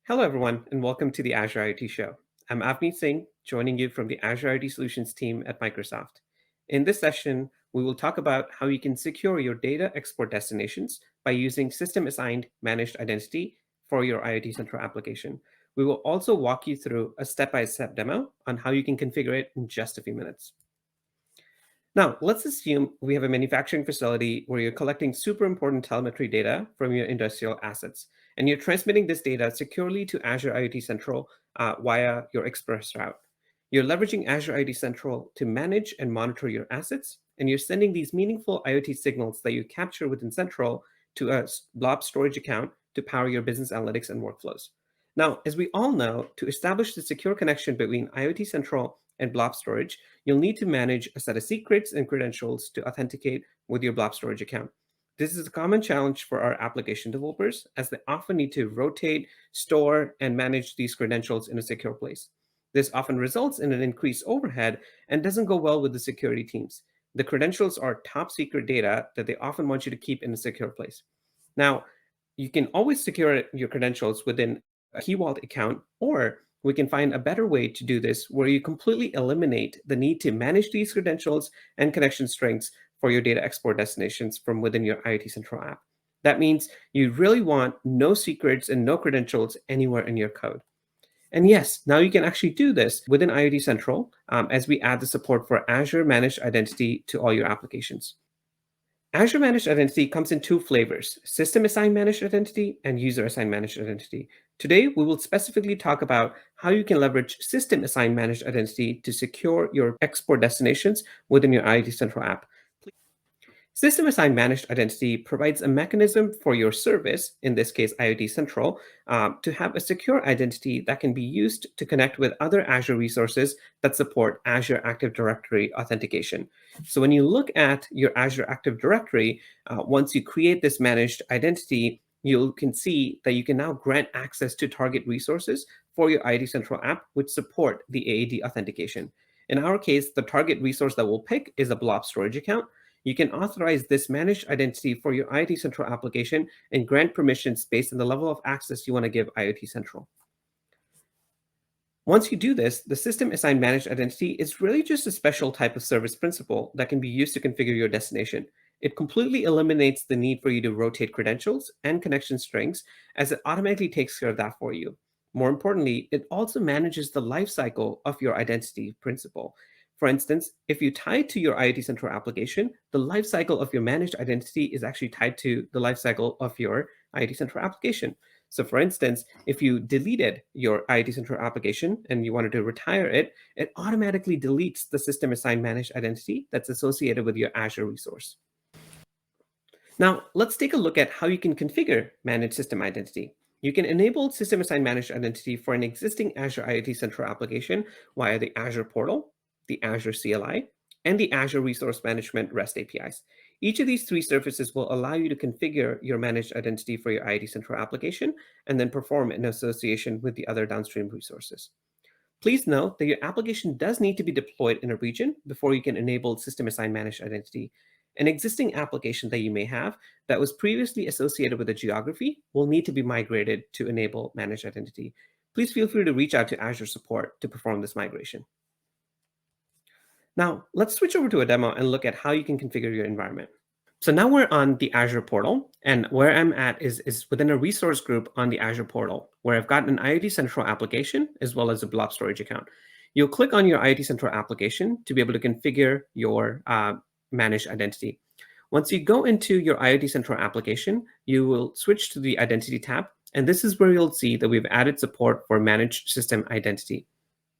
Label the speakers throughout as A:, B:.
A: Hello, everyone, and welcome to the Azure IoT Show. I'm Avneet Singh, joining you from the Azure IoT Solutions team at Microsoft. In this session, we will talk about how you can secure your data export destinations by using system-assigned managed identity for your IoT Central application. We will also walk you through a step-by-step demo on how you can configure it in just a few minutes. Now, let's assume we have a manufacturing facility where you're collecting super important telemetry data from your industrial assets, and you're transmitting this data securely to Azure IoT Central via your Express route. You're leveraging Azure IoT Central to manage and monitor your assets, and you're sending these meaningful IoT signals that you capture within Central to a blob storage account to power your business analytics and workflows. Now, as we all know, to establish the secure connection between IoT Central and blob storage, you'll need to manage a set of secrets and credentials to authenticate with your blob storage account. This is a common challenge for our application developers, as they often need to rotate, store, and manage these credentials in a secure place. This often results in an increased overhead and doesn't go well with the security teams. The credentials are top secret data that they often want you to keep in a secure place. Now, you can always secure your credentials within a Key Vault account, or we can find a better way to do this where you completely eliminate the need to manage these credentials and connection strings for your data export destinations from within your IoT Central app. That means you really want no secrets and no credentials anywhere in your code. And yes, now you can actually do this within IoT Central as we add the support for Azure Managed Identity to all your applications. Azure Managed Identity comes in two flavors, System-Assigned Managed Identity and User-Assigned Managed Identity. Today, we will specifically talk about how you can leverage System-Assigned Managed Identity to secure your export destinations within your IoT Central app. System-Assigned Managed Identity provides a mechanism for your service, in this case IoT Central, to have a secure identity that can be used to connect with other Azure resources that support Azure Active Directory authentication. So when you look at your Azure Active Directory, once you create this managed identity, you can see that you can now grant access to target resources for your IoT Central app, which support the AAD authentication. In our case, the target resource that we'll pick is a blob storage account. You can authorize this managed identity for your IoT Central application and grant permissions based on the level of access you want to give IoT Central. Once you do this, the system-assigned managed identity is really just a special type of service principal that can be used to configure your destination. It completely eliminates the need for you to rotate credentials and connection strings, as it automatically takes care of that for you. More importantly, it also manages the lifecycle of your identity principal. For instance, if you tie it to your IoT Central application, the lifecycle of your managed identity is actually tied to the lifecycle of your IoT Central application. So for instance, if you deleted your IoT Central application and you wanted to retire it, it automatically deletes the system-assigned managed identity that's associated with your Azure resource. Now, let's take a look at how you can configure managed system identity. You can enable system-assigned managed identity for an existing Azure IoT Central application via the Azure portal, the Azure CLI, and the Azure Resource Management REST APIs. Each of these three services will allow you to configure your managed identity for your IoT Central application and then perform in association with the other downstream resources. Please note that your application does need to be deployed in a region before you can enable system-assigned managed identity. An existing application that you may have that was previously associated with a geography will need to be migrated to enable managed identity. Please feel free to reach out to Azure support to perform this migration. Now, let's switch over to a demo and look at how you can configure your environment. So now we're on the Azure portal, and where I'm at is within a resource group on the Azure portal, where I've got an IoT Central application as well as a blob storage account. You'll click on your IoT Central application to be able to configure your managed identity. Once you go into your IoT Central application, you will switch to the Identity tab, and this is where you'll see that we've added support for managed system identity.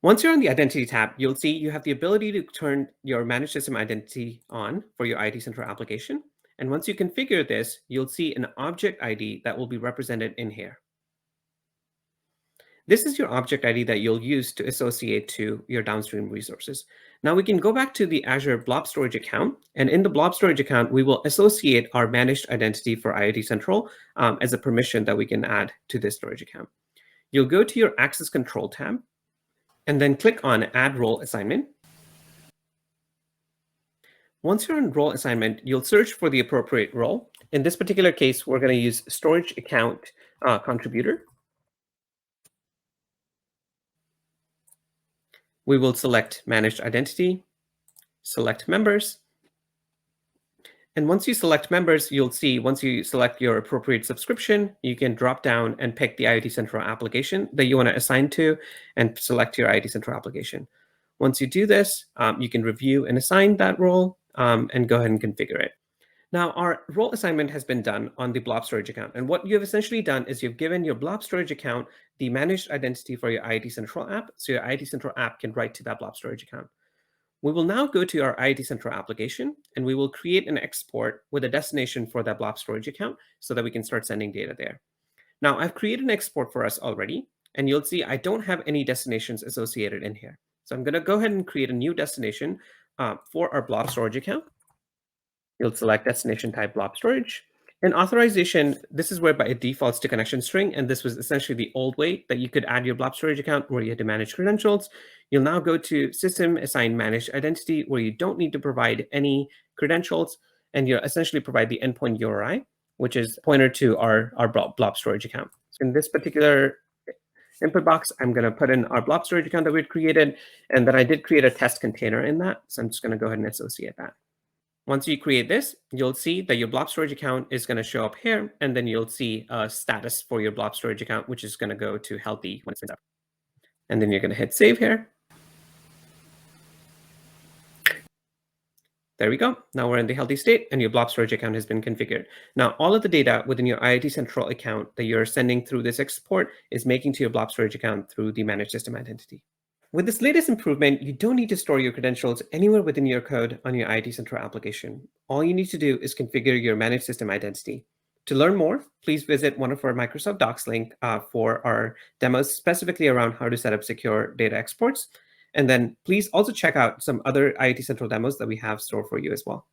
A: Once you're on the Identity tab, you'll see you have the ability to turn your managed system identity on for your IoT Central application. And once you configure this, you'll see an object ID that will be represented in here. This is your object ID that you'll use to associate to your downstream resources. Now we can go back to the Azure Blob Storage account, and in the Blob Storage account, we will associate our managed identity for IoT Central as a permission that we can add to this storage account. You'll go to your Access Control tab, and then click on Add Role Assignment. Once you're in role assignment, you'll search for the appropriate role. In this particular case, we're going to use Storage Account Contributor. We will select Managed Identity, select Members. And once you select members, you'll see once you select your appropriate subscription, you can drop down and pick the IoT Central application that you want to assign to and select your IoT Central application. Once you do this, you can review and assign that role and go ahead and configure it. Now, our role assignment has been done on the blob storage account. And what you've essentially done is you've given your blob storage account the managed identity for your IoT Central app. So your IoT Central app can write to that blob storage account. We will now go to our IoT Central application, and we will create an export with a destination for that blob storage account so that we can start sending data there. Now, I've created an export for us already, and you'll see I don't have any destinations associated in here. So I'm going to go ahead and create a new destination for our blob storage account. You'll select destination type blob storage. And authorization, this is where by it defaults to connection string. And this was essentially the old way that you could add your blob storage account where you had to manage credentials. You'll now go to System Assign Managed Identity, where you don't need to provide any credentials. And you essentially provide the endpoint URI, which is pointer to our blob storage account. So in this particular input box, I'm going to put in our blob storage account that we'd created. And then I did create a test container in that. So I'm just going to go ahead and associate that. Once you create this, you'll see that your blob storage account is going to show up here, and then you'll see a status for your blob storage account, which is going to go to healthy when it spins up. And then you're going to hit save here. There we go. Now we're in the healthy state, and your blob storage account has been configured. Now, all of the data within your IoT Central account that you're sending through this export is making to your blob storage account through the managed system identity. With this latest improvement, you don't need to store your credentials anywhere within your code on your IoT Central application. All you need to do is configure your managed system identity. To learn more, please visit one of our Microsoft Docs link for our demos specifically around how to set up secure data exports. And then please also check out some other IoT Central demos that we have stored for you as well.